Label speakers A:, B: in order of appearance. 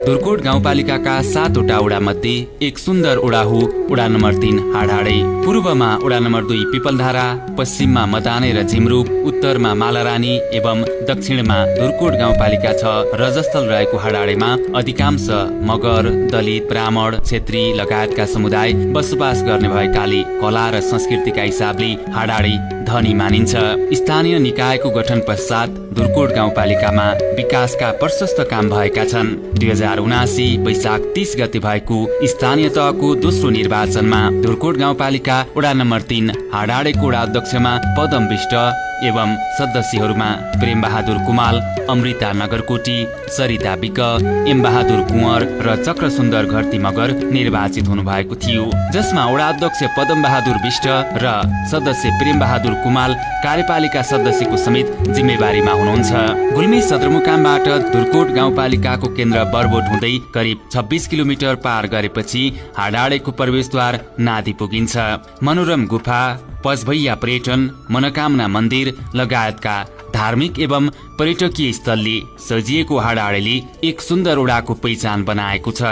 A: धुर्कोट गाउँपालिकाका 7 वटा वडा मध्ये एक सुन्दर वडा हो वडा नम्बर 3 हाडाडे। पूर्वमा वडा नम्बर 2 पिपलधारा, पश्चिममा मदाने र झिमरुक, उत्तरमा मालारानी एवं दक्षिणमा धुर्कोट गाउँपालिका छ। रजस्थल रहेको हाडाडेमा अधिकांश मगर, दलित, ब्राह्मण, क्षेत्री लगायतका समुदाय बसोबास गर्ने भएकाले कला र संस्कृतिका हिसाबले हाडाडे धनी मानिन्छ। स्थानीय निकायको गठन पश्चात धुर्कोट गाउँपालिकामा विकासका प्रशस्त काम भएका छन्। 2079 वैशाख 30 गते भएको स्थानीय तहको दोस्रो निर्वाचनमा धुर्कोट गाउँपालिका वडा नम्बर 3 हाडाडेको वडा अध्यक्षमा पदम विष्ट एवं सदस्यहरूमा प्रेम बहादुर कुमाल, अमृता नगरकोटी, सरिता विक, एम बहादुर कुँवर र चक्र सुन्दर घरती मगर निर्वाचित हुनु भएको थियो, जसमा वडा अध्यक्ष पदम बहादुर विष्ट र सदस्य प्रेम बहादुर कुमाल कार्यपालिका सदस्यको समेत जिम्मेवारीमा हुनुहुन्छ। गुल्मी सदरमुकामबाट धुर्कोट गाउँपालिकाको केन्द्र बरबोट हुँदै करिब 26 किलोमिटर पार गरेपछि हाडाडेको प्रवेशद्वार नादी पुगिन्छ। मनोरम गुफा, पचभैया पर्यटन, मनोकामना मन्दिर लगायतका धार्मिक एवं पर्यटकीय स्थलले सजिएको हाडाडेले एक सुन्दर वडाको पहिचान बनाएको छ।